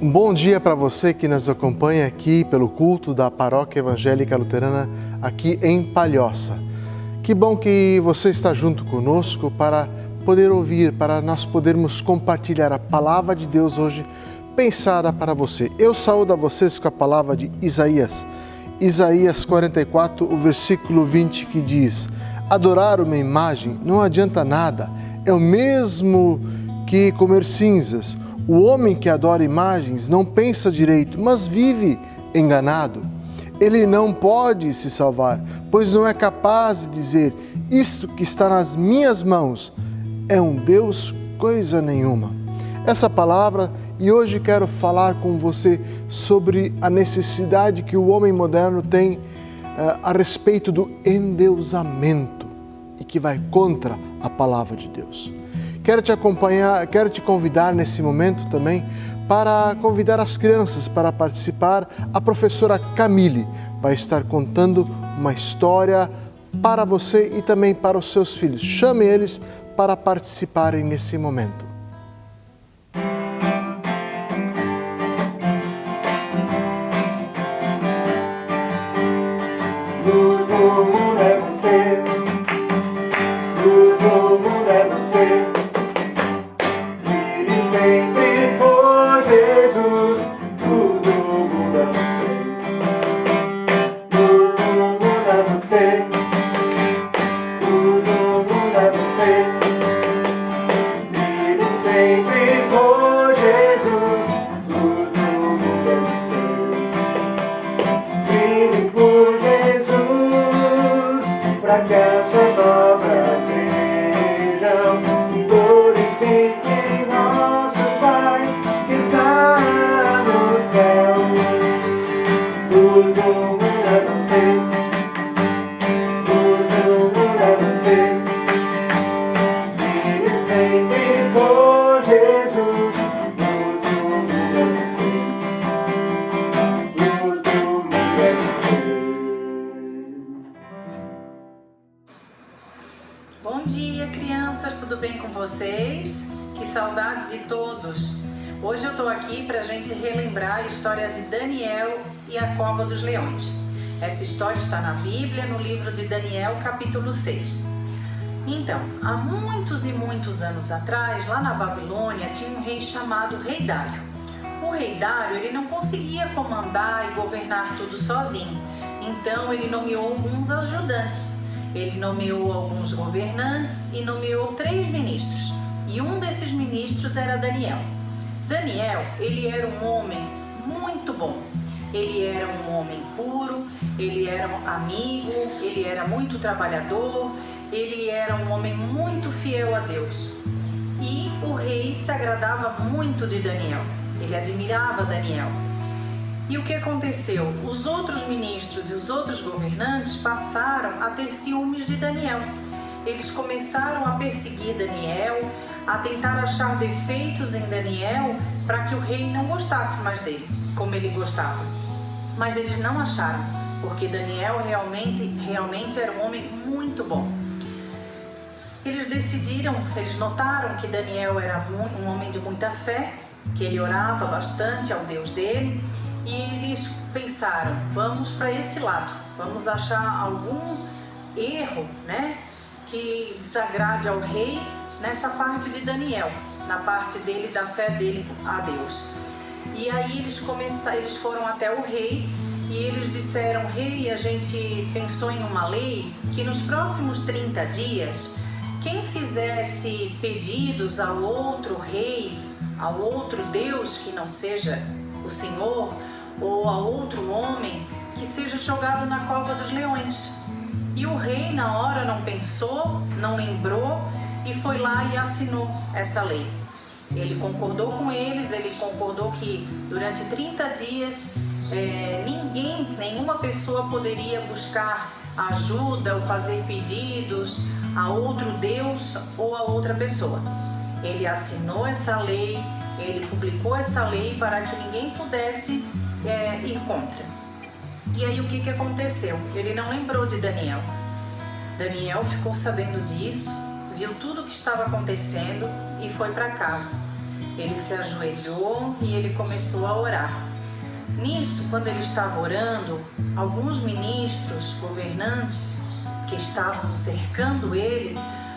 Um bom dia para você que nos acompanha aqui pelo culto da Paróquia Evangélica Luterana aqui em Palhoça. Que bom que você está junto conosco para poder ouvir, para nós podermos compartilhar a palavra de Deus hoje pensada para você. Eu saúdo a vocês com a palavra de Isaías 44, o versículo 20, que diz: adorar uma imagem não adianta nada, é o mesmo que comer cinzas. O homem que adora imagens não pensa direito, mas vive enganado. Ele não pode se salvar, pois não é capaz de dizer: isto que está nas minhas mãos é um Deus coisa nenhuma. Essa palavra, e hoje quero falar com você sobre a necessidade que o homem moderno tem a respeito do endeusamento e que vai contra a palavra de Deus. Quero te acompanhar, quero te convidar nesse momento também para convidar as crianças para participar. A professora Camille vai estar contando uma história para você e também para os seus filhos. Chame eles para participarem nesse momento. Luz do mundo é você, luz do mundo é você. Sempre por Jesus, luz do mundo é você, luz do mundo é você, luz do mundo é você. Vive sempre por Jesus, luz do mundo é você. Vive por Jesus, para que as suas obras vejam e glorifiquem nosso Pai que está no céu. Luz do mundo é você, luz do mundo é você. Vive sempre por Jesus, luz do mundo é você, luz do mundo é você. Bom dia, crianças, tudo bem com vocês? Que saudade de todos! Hoje eu estou aqui para a gente relembrar a história de Daniel e a Cova dos Leões. Essa história está na Bíblia, no livro de Daniel, capítulo 6. Então, há muitos e muitos anos atrás, lá na Babilônia, tinha um rei chamado Rei Dário. O Rei Dário, ele não conseguia comandar e governar tudo sozinho, então ele nomeou alguns ajudantes. Ele nomeou alguns governantes e nomeou 3 ministros. E um desses ministros era Daniel. Daniel, ele era um homem muito bom. Ele era um homem puro, ele era um amigo, ele era muito trabalhador, ele era um homem muito fiel a Deus. E o rei se agradava muito de Daniel. Ele admirava Daniel. E o que aconteceu? Os outros ministros e os outros governantes passaram a ter ciúmes de Daniel. Eles começaram a perseguir Daniel, a tentar achar defeitos em Daniel para que o rei não gostasse mais dele, como ele gostava. Mas eles não acharam, porque Daniel realmente era um homem muito bom. Eles notaram que Daniel era um homem de muita fé, que ele orava bastante ao Deus dele. E eles pensaram, vamos para esse lado, vamos achar algum erro, que desagrade ao rei nessa parte de Daniel, na parte dele, da fé dele a Deus. E aí eles foram até o rei e eles disseram: rei, a gente pensou em uma lei que nos próximos 30 dias, quem fizesse pedidos ao outro rei, ao outro Deus que não seja o Senhor, ou a outro homem, que seja jogado na cova dos leões. E o rei na hora não pensou, não lembrou e foi lá e assinou essa lei. Ele concordou com eles, ele concordou que durante 30 dias nenhuma pessoa poderia buscar ajuda ou fazer pedidos a outro Deus ou a outra pessoa. Ele assinou essa lei, ele publicou essa lei para que ninguém pudesse ir contra. E aí o que aconteceu? Ele não lembrou de Daniel. Daniel ficou sabendo disso, viu tudo o que estava acontecendo e foi para casa. Ele se ajoelhou e ele começou a orar. Nisso, quando ele estava orando, alguns ministros, governantes que estavam cercando ele,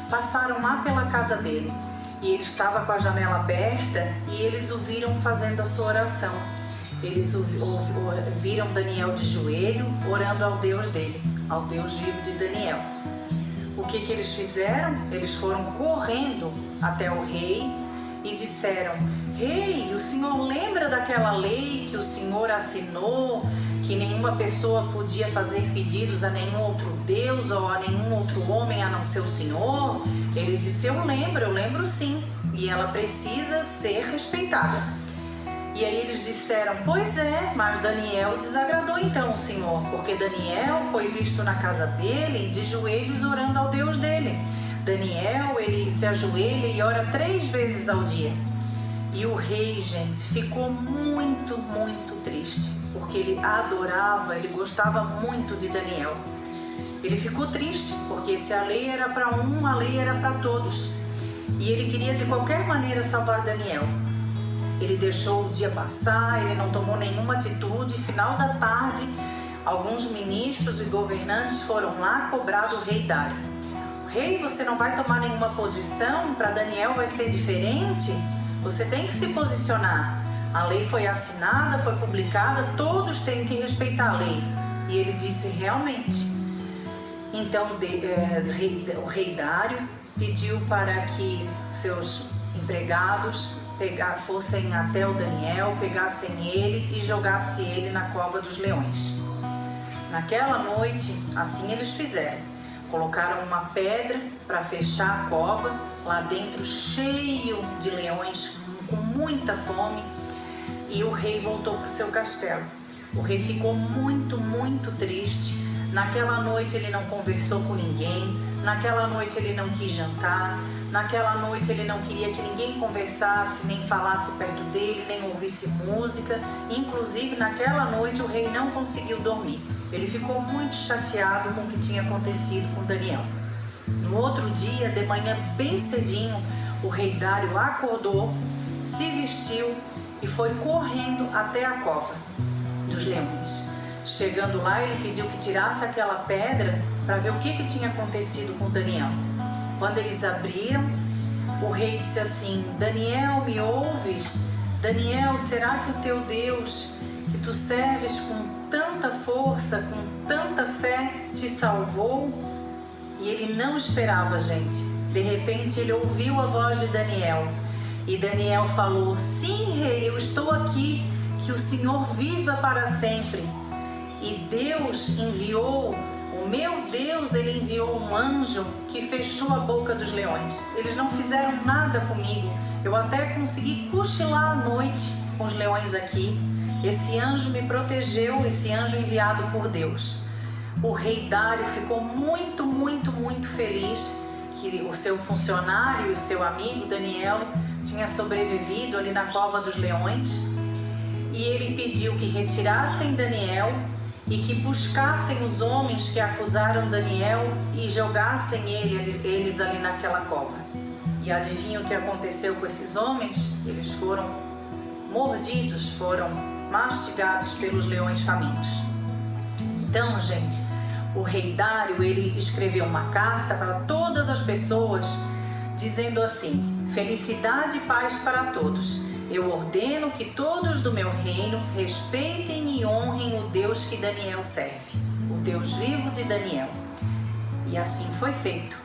passaram lá pela casa dele. E ele estava com a janela aberta e eles o viram fazendo a sua oração. Eles viram Daniel de joelho, orando ao Deus dele, ao Deus vivo de Daniel. O que eles fizeram? Eles foram correndo até o rei e disseram: Rei, o senhor lembra daquela lei que o senhor assinou, que nenhuma pessoa podia fazer pedidos a nenhum outro Deus ou a nenhum outro homem a não ser o senhor? Ele disse: eu lembro sim, e ela precisa ser respeitada. E aí eles disseram: pois é, mas Daniel desagradou então o senhor, porque Daniel foi visto na casa dele de joelhos orando ao Deus dele. Daniel, ele se ajoelha e ora 3 vezes ao dia. E o rei, gente, ficou muito triste, porque ele adorava, ele gostava muito de Daniel. Ele ficou triste, porque se a lei era para um, a lei era para todos. E ele queria de qualquer maneira salvar Daniel. Ele deixou o dia passar, ele não tomou nenhuma atitude. Final da tarde, alguns ministros e governantes foram lá cobrar do rei Dário. Rei, você não vai tomar nenhuma posição? Para Daniel vai ser diferente? Você tem que se posicionar. A lei foi assinada, foi publicada, todos têm que respeitar a lei. E ele disse: realmente. Então o rei Dário pediu para que seus empregados fossem até o Daniel, pegassem ele e jogassem ele na cova dos leões. Naquela noite, assim eles fizeram. Colocaram uma pedra para fechar a cova, lá dentro cheio de leões com muita fome, e o rei voltou para o seu castelo. O rei ficou muito triste. Naquela noite ele não conversou com ninguém, naquela noite ele não quis jantar, naquela noite ele não queria que ninguém conversasse, nem falasse perto dele, nem ouvisse música. Inclusive naquela noite o rei não conseguiu dormir. Ele ficou muito chateado com o que tinha acontecido com Daniel. No outro dia, de manhã bem cedinho, o rei Dário acordou, se vestiu e foi correndo até a cova dos leões. Chegando lá, ele pediu que tirasse aquela pedra para ver o que tinha acontecido com Daniel. Quando eles abriram, o rei disse assim: Daniel, me ouves? Daniel, será que o teu Deus, que tu serves com tanta força, com tanta fé, te salvou? E ele não esperava, gente. De repente ele ouviu a voz de Daniel. E Daniel falou: sim, rei, eu estou aqui, que o Senhor viva para sempre. E Deus enviou, o meu Deus, ele enviou um anjo que fechou a boca dos leões. Eles não fizeram nada comigo. Eu até consegui cochilar à noite com os leões aqui. Esse anjo me protegeu, esse anjo enviado por Deus. O rei Dário ficou muito feliz que o seu funcionário e o seu amigo Daniel tinha sobrevivido ali na cova dos leões. E ele pediu que retirassem Daniel e que buscassem os homens que acusaram Daniel e jogassem eles ali naquela cova. E adivinha o que aconteceu com esses homens? Eles foram mordidos, foram mastigados pelos leões famintos. Então, gente, o rei Dário, ele escreveu uma carta para todas as pessoas, dizendo assim: felicidade e paz para todos. Eu ordeno que todos do meu reino respeitem e honrem o Deus que Daniel serve, o Deus vivo de Daniel. E assim foi feito.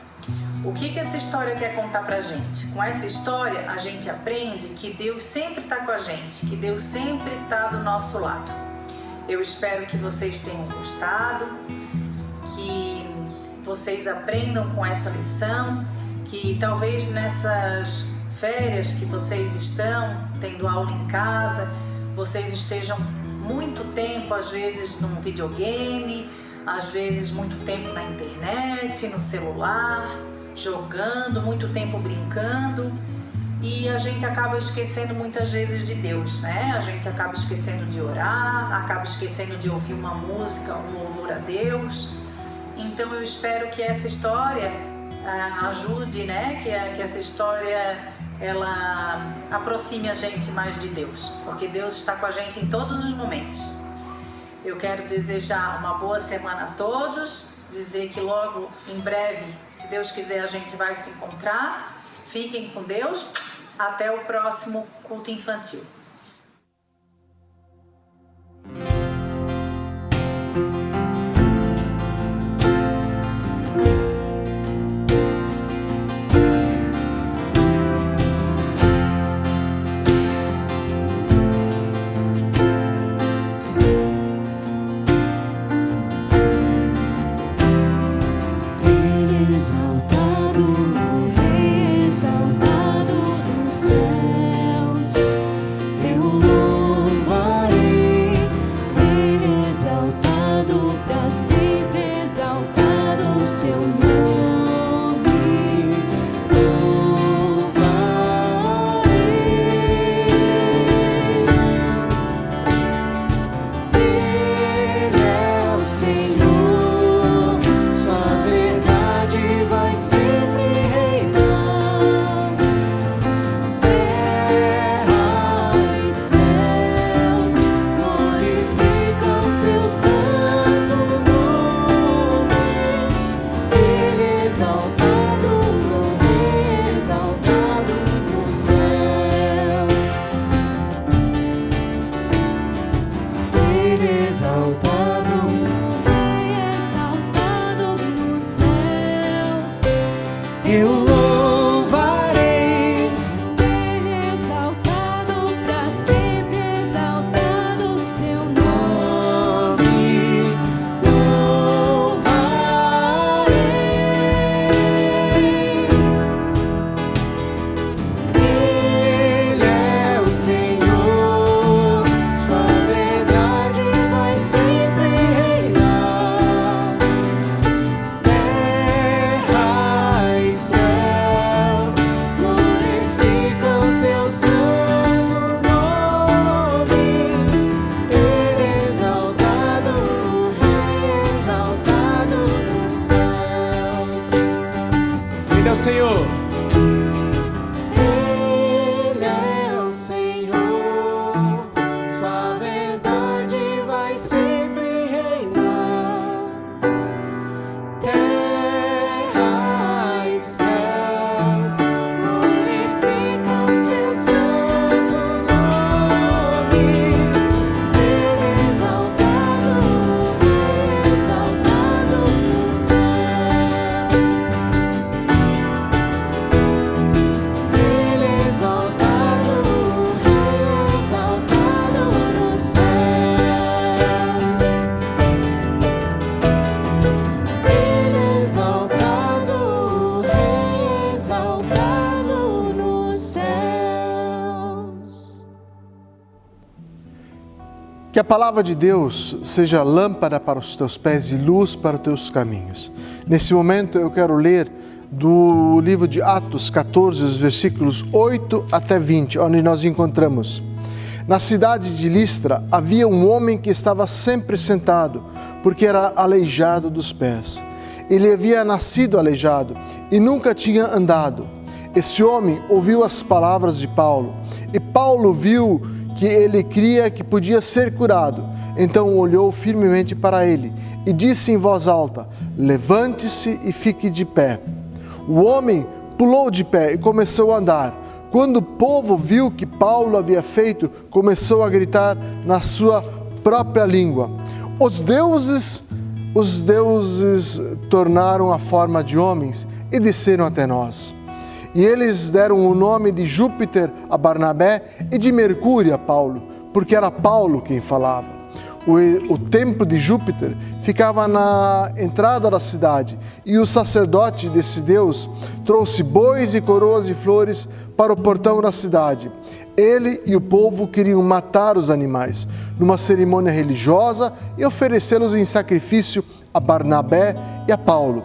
O que essa história quer contar pra gente? Com essa história a gente aprende que Deus sempre está com a gente, que Deus sempre está do nosso lado. Eu espero que vocês tenham gostado, que vocês aprendam com essa lição, que talvez nessas férias que vocês estão tendo aula em casa, vocês estejam muito tempo, às vezes num videogame, às vezes muito tempo na internet, no celular, jogando, muito tempo brincando, e a gente acaba esquecendo muitas vezes de Deus, né? A gente acaba esquecendo de orar, acaba esquecendo de ouvir uma música, um louvor a Deus. Então eu espero que essa história ajude, né? Que essa história ela aproxime a gente mais de Deus, porque Deus está com a gente em todos os momentos. Eu quero desejar uma boa semana a todos, dizer que logo, em breve, se Deus quiser, a gente vai se encontrar. Fiquem com Deus. Até o próximo culto infantil. Que a palavra de Deus seja lâmpada para os teus pés e luz para os teus caminhos. Nesse momento eu quero ler do livro de Atos 14, os versículos 8 até 20, onde nós encontramos: na cidade de Listra havia um homem que estava sempre sentado, porque era aleijado dos pés. Ele havia nascido aleijado e nunca tinha andado. Esse homem ouviu as palavras de Paulo, e Paulo viu que ele cria que podia ser curado. Então olhou firmemente para ele e disse em voz alta: levante-se e fique de pé. O homem pulou de pé e começou a andar. Quando o povo viu que Paulo havia feito, começou a gritar na sua própria língua: os deuses tornaram a forma de homens e desceram até nós. E eles deram o nome de Júpiter a Barnabé e de Mercúrio a Paulo, porque era Paulo quem falava. O templo de Júpiter ficava na entrada da cidade, e o sacerdote desse deus trouxe bois e coroas de flores para o portão da cidade. Ele e o povo queriam matar os animais numa cerimônia religiosa e oferecê-los em sacrifício a Barnabé e a Paulo.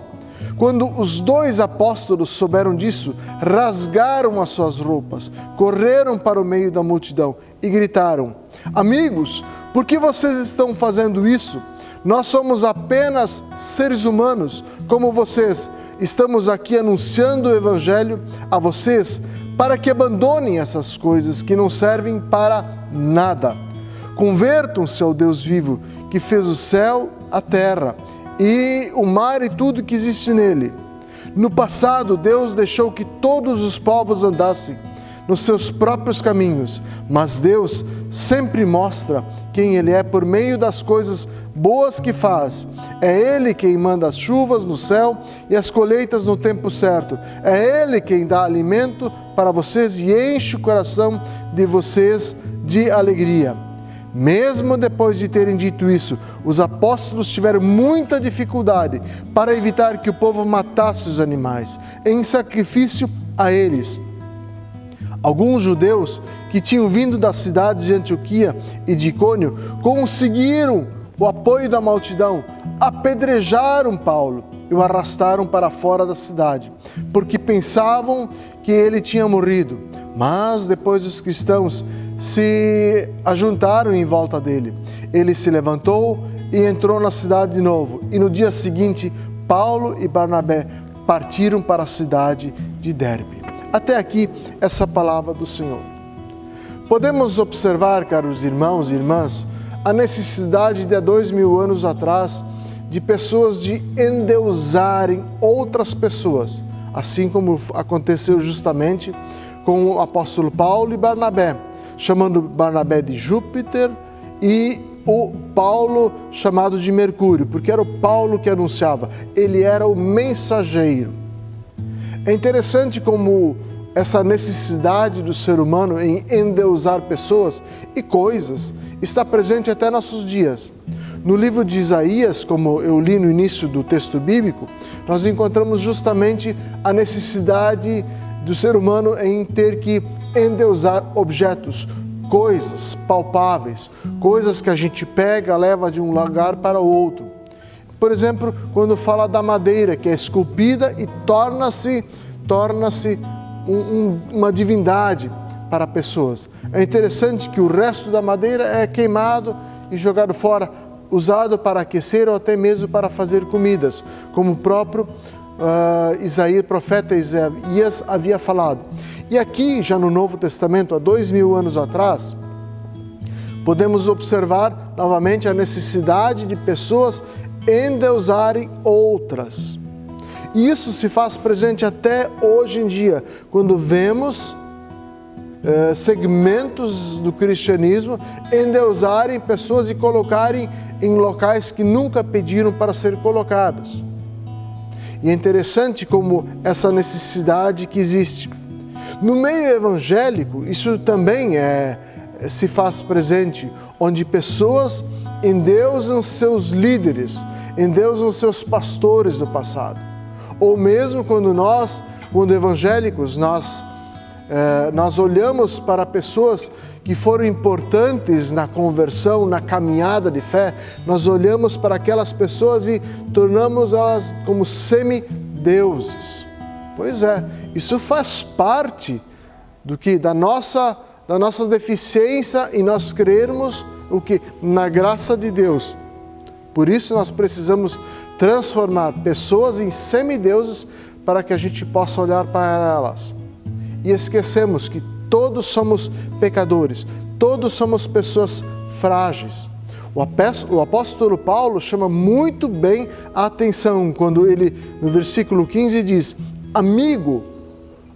Quando os dois apóstolos souberam disso, rasgaram as suas roupas, correram para o meio da multidão e gritaram: amigos, por que vocês estão fazendo isso? Nós somos apenas seres humanos, como vocês. Estamos aqui anunciando o Evangelho a vocês para que abandonem essas coisas que não servem para nada. Convertam-se ao Deus vivo, que fez o céu, a terra e o mar e tudo que existe nele. No passado, Deus deixou que todos os povos andassem nos seus próprios caminhos, mas Deus sempre mostra quem Ele é por meio das coisas boas que faz. É Ele quem manda as chuvas no céu e as colheitas no tempo certo. É Ele quem dá alimento para vocês e enche o coração de vocês de alegria. Mesmo depois de terem dito isso, os apóstolos tiveram muita dificuldade para evitar que o povo matasse os animais, em sacrifício a eles. Alguns judeus que tinham vindo das cidades de Antioquia e de Icônio conseguiram o apoio da multidão, apedrejaram Paulo e o arrastaram para fora da cidade, porque pensavam que ele tinha morrido. Mas depois os cristãos se ajuntaram em volta dele. Ele se levantou e entrou na cidade de novo. E no dia seguinte, Paulo e Barnabé partiram para a cidade de Derbe. Até aqui, essa palavra do Senhor. Podemos observar, caros irmãos e irmãs, a necessidade de há 2000 anos atrás de pessoas de endeusarem outras pessoas, assim como aconteceu justamente com o apóstolo Paulo e Barnabé, chamando Barnabé de Júpiter e o Paulo chamado de Mercúrio, porque era o Paulo que anunciava, ele era o mensageiro. É interessante como essa necessidade do ser humano em endeusar pessoas e coisas está presente até nossos dias. No livro de Isaías, como eu li no início do texto bíblico, nós encontramos justamente a necessidade do ser humano em ter que endeusar objetos, coisas palpáveis, coisas que a gente pega, leva de um lugar para o outro. Por exemplo, quando fala da madeira, que é esculpida e torna-se uma divindade para pessoas. É interessante que o resto da madeira é queimado e jogado fora, usado para aquecer ou até mesmo para fazer comidas, como o próprio profeta Isaías havia falado. E aqui, já no Novo Testamento, há 2000 anos atrás, podemos observar novamente a necessidade de pessoas endeusarem outras. E isso se faz presente até hoje em dia, quando vemos segmentos do cristianismo endeusarem pessoas e colocarem em locais que nunca pediram para ser colocadas. E é interessante como essa necessidade que existe. No meio evangélico, isso também se faz presente, onde pessoas endeusam seus líderes, endeusam seus pastores do passado. Ou mesmo quando evangélicos, nós olhamos para pessoas que foram importantes na conversão, na caminhada de fé, nós olhamos para aquelas pessoas e tornamos elas como semideuses. Pois é, isso faz parte da nossa deficiência em nós crermos na graça de Deus. Por isso nós precisamos transformar pessoas em semideuses para que a gente possa olhar para elas. E esquecemos que todos somos pecadores, todos somos pessoas frágeis. O apóstolo Paulo chama muito bem a atenção quando ele, no versículo 15, diz: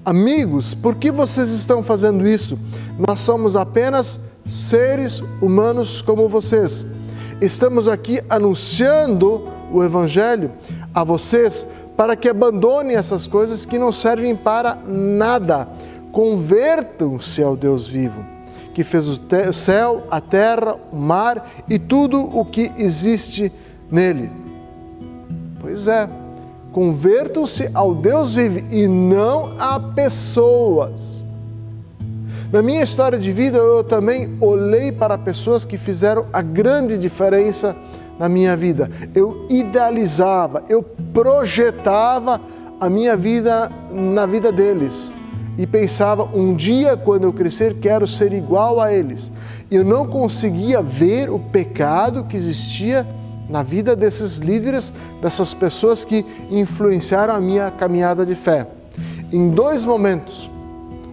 Amigos, por que vocês estão fazendo isso? Nós somos apenas seres humanos como vocês. Estamos aqui anunciando o Evangelho a vocês para que abandonem essas coisas que não servem para nada. Convertam-se ao Deus vivo, que fez o céu, a terra, o mar e tudo o que existe nele. Pois é, convertam-se ao Deus vivo e não a pessoas. Na minha história de vida, eu também olhei para pessoas que fizeram a grande diferença na minha vida. Eu idealizava, eu projetava a minha vida na vida deles. E pensava, um dia, quando eu crescer, quero ser igual a eles. Eu não conseguia ver o pecado que existia na vida desses líderes, dessas pessoas que influenciaram a minha caminhada de fé. Em 2 momentos,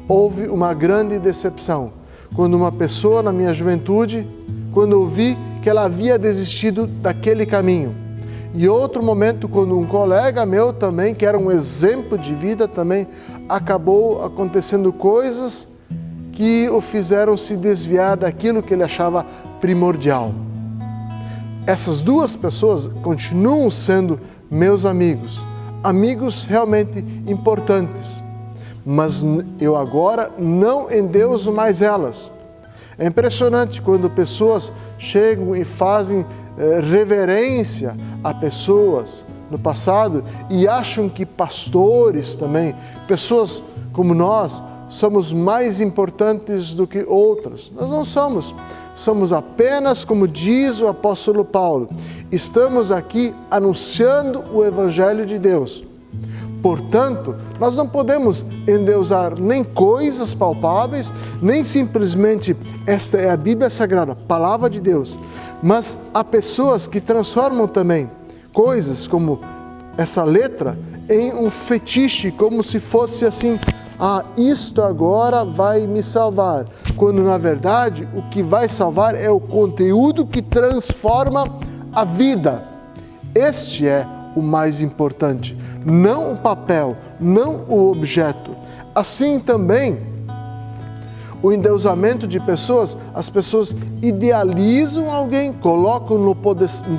houve uma grande decepção. Quando uma pessoa na minha juventude, quando eu vi que ela havia desistido daquele caminho. E outro momento, quando um colega meu também, que era um exemplo de vida também, acabou acontecendo coisas que o fizeram se desviar daquilo que ele achava primordial. Essas duas pessoas continuam sendo meus amigos, amigos realmente importantes, mas eu agora não endeuso mais elas. É impressionante quando pessoas chegam e fazem reverência a pessoas no passado e acham que pastores também, pessoas como nós, somos mais importantes do que outras. Nós não somos. Somos apenas, como diz o apóstolo Paulo, estamos aqui anunciando o Evangelho de Deus. Portanto, nós não podemos endeusar nem coisas palpáveis, nem simplesmente esta é a Bíblia Sagrada, Palavra de Deus, mas há pessoas que transformam também coisas como essa letra em um fetiche, como se fosse assim, isto agora vai me salvar, quando na verdade o que vai salvar é o conteúdo que transforma a vida. Este é o mais importante, não o papel, não o objeto. Assim também, o endeusamento de pessoas, as pessoas idealizam alguém, colocam no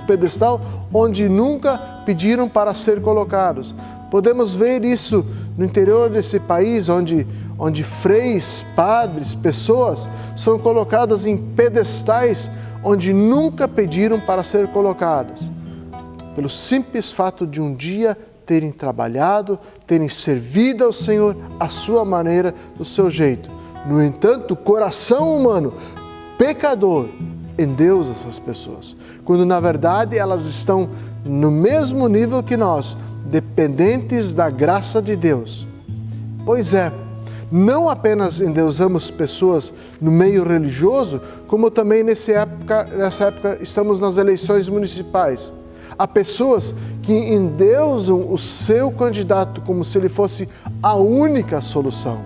pedestal onde nunca pediram para ser colocados. Podemos ver isso no interior desse país, onde freis, padres, pessoas são colocadas em pedestais onde nunca pediram para ser colocadas. Pelo simples fato de um dia terem trabalhado, terem servido ao Senhor à sua maneira, do seu jeito. No entanto, o coração humano, pecador, endeusa essas pessoas, quando na verdade elas estão no mesmo nível que nós, dependentes da graça de Deus. Pois é, não apenas endeusamos pessoas no meio religioso, como também nessa época estamos nas eleições municipais. Há pessoas que endeusam o seu candidato como se ele fosse a única solução.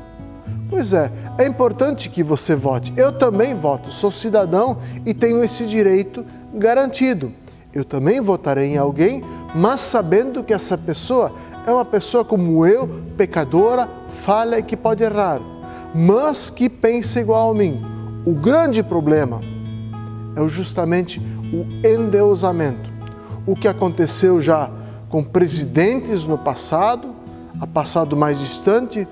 Pois é importante que você vote. Eu também voto, sou cidadão e tenho esse direito garantido. Eu também votarei em alguém, mas sabendo que essa pessoa é uma pessoa como eu, pecadora, falha e que pode errar, mas que pensa igual a mim. O grande problema é justamente o endeusamento. O que aconteceu já com presidentes no passado, a passado mais distante,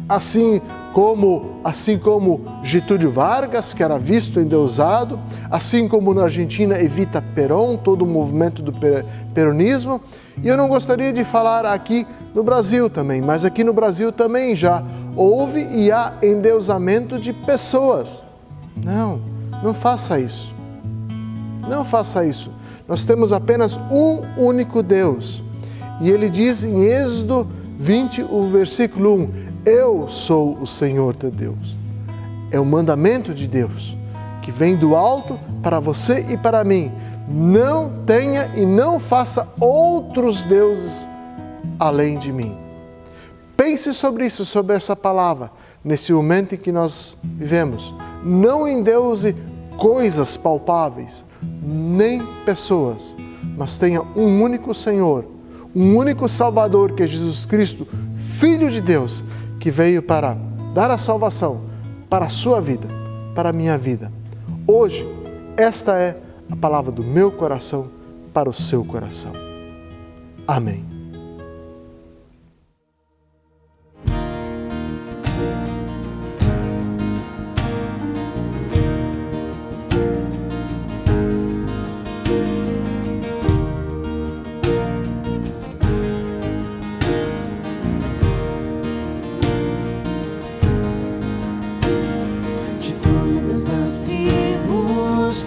assim como Getúlio Vargas, que era visto endeusado, assim como na Argentina Evita Perón, todo o movimento do peronismo. E eu não gostaria de falar aqui no Brasil também, mas aqui no Brasil também já houve e há endeusamento de pessoas. Não faça isso. Não faça isso. Nós temos apenas um único Deus. E ele diz em Êxodo 20, o versículo 1, eu sou o Senhor teu Deus. É o mandamento de Deus, que vem do alto para você e para mim. Não tenha e não faça outros deuses além de mim. Pense sobre isso, sobre essa palavra, nesse momento em que nós vivemos. Não endeuse coisas palpáveis, nem pessoas, mas tenha um único Senhor, um único Salvador, que é Jesus Cristo, Filho de Deus, que veio para dar a salvação para a sua vida, para a minha vida. Hoje, esta é a palavra do meu coração para o seu coração. Amém.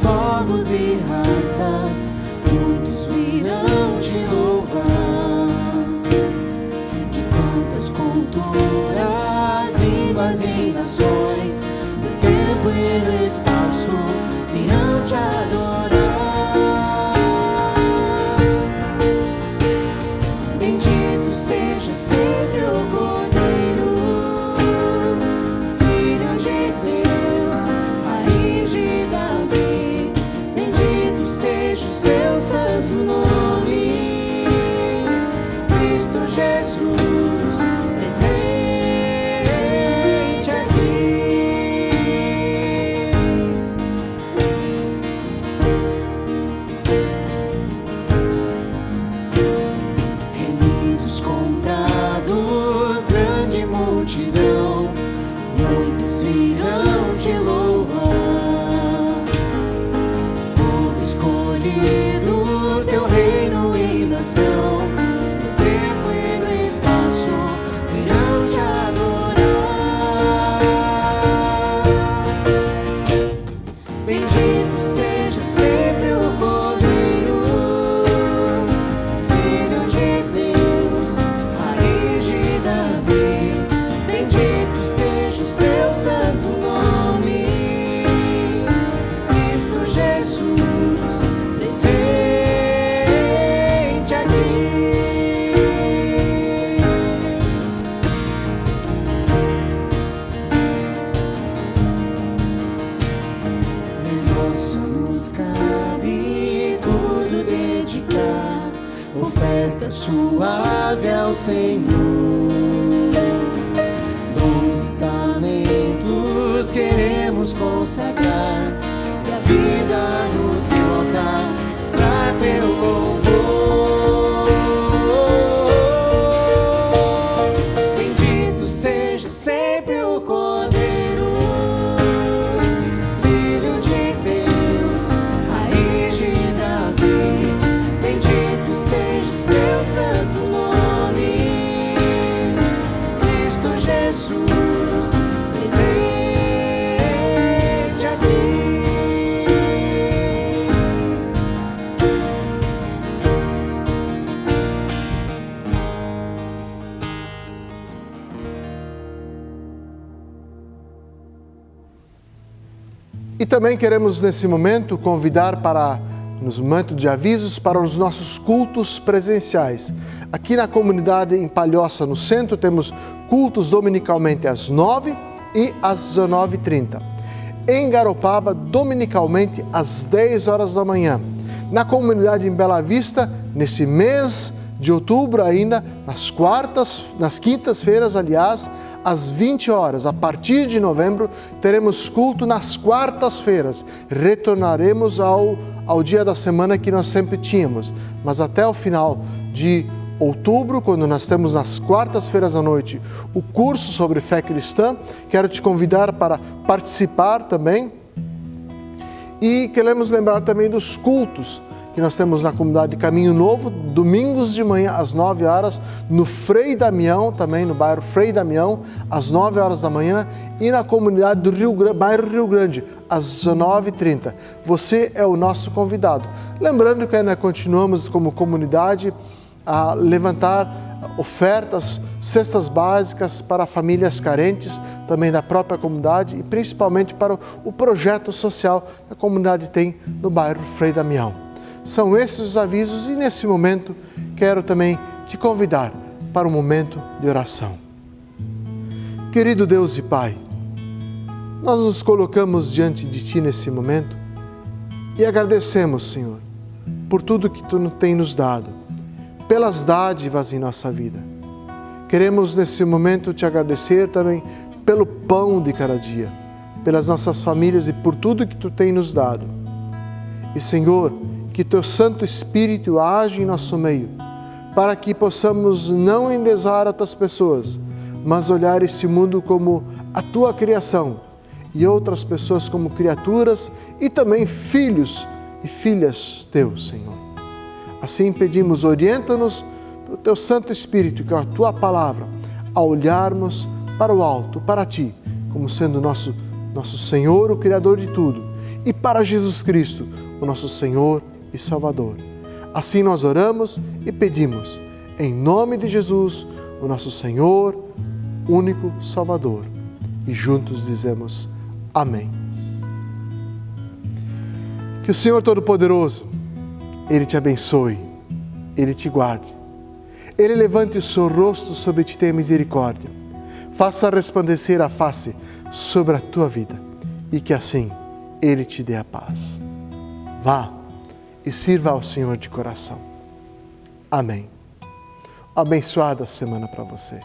Povos e raças, muitos virão te louvar. De tantas culturas, línguas e nações, no tempo e no espaço, virão te adorar. Bendito seja sempre o Cordeiro. Jesus, presente aqui. Remidos comprados, grande multidão, muitos virão te louvar. Povo escolhido, teu reino e nação, no tempo e no espaço virão te adorar. Bendito seja sempre o Cordeiro, Filho de Deus, raiz de Davi. Bendito seja o seu santo nome, Cristo Jesus, presente aqui. Em nosso nos cabe tudo dedicar, oferta suave ao Senhor. Dons e talentos queremos consagrar, e a vida no teu altar, pra teu louvor. Bendito seja sempre o Cordeiro, Filho de Deus, raiz de Davi. Bendito seja o seu santo nome, Cristo Jesus, presente aqui. E também queremos nesse momento convidar para, nos momentos de avisos, para os nossos cultos presenciais. Aqui na comunidade em Palhoça, no centro, temos cultos dominicalmente às 9 e às 19h30. Em Garopaba, dominicalmente às 10 horas da manhã. Na comunidade em Bela Vista, nesse mês de outubro ainda, nas quintas-feiras, aliás, às 20 horas. A partir de novembro, teremos culto nas quartas-feiras. Retornaremos ao dia da semana que nós sempre tínhamos. Mas até o final de outubro, quando nós temos nas quartas-feiras à noite o curso sobre fé cristã, quero te convidar para participar também. E queremos lembrar também dos cultos que nós temos na comunidade Caminho Novo, domingos de manhã às 9 horas, no Frei Damião, também no bairro Frei Damião, às 9 horas da manhã, e na comunidade do bairro Rio Grande, às 19h30. Você é o nosso convidado. Lembrando que ainda continuamos como comunidade a levantar ofertas, cestas básicas para famílias carentes, também da própria comunidade, e principalmente para o projeto social que a comunidade tem no bairro Frei Damião. São esses os avisos e nesse momento quero também te convidar para um momento de oração. Querido Deus e Pai, nós nos colocamos diante de Ti nesse momento e agradecemos, Senhor, por tudo que Tu tem nos dado, pelas dádivas em nossa vida. Queremos nesse momento Te agradecer também pelo pão de cada dia, pelas nossas famílias e por tudo que Tu tem nos dado. E, Senhor, que Teu Santo Espírito age em nosso meio, para que possamos não endezar outras pessoas, mas olhar esse mundo como a Tua criação e outras pessoas como criaturas e também filhos e filhas Teus, Senhor. Assim pedimos, orienta-nos pelo Teu Santo Espírito, que é a Tua Palavra, a olharmos para o alto, para Ti, como sendo nosso Senhor, o Criador de tudo, e para Jesus Cristo, o nosso Senhor e Salvador. Assim nós oramos e pedimos, em nome de Jesus, o nosso Senhor, único Salvador. E juntos dizemos amém. Que o Senhor Todo-Poderoso, Ele te abençoe, Ele te guarde. Ele levante o seu rosto sobre ti e tenha misericórdia. Faça resplandecer a face sobre a tua vida e que assim Ele te dê a paz. Vá e sirva ao Senhor de coração. Amém. Abençoada semana para você.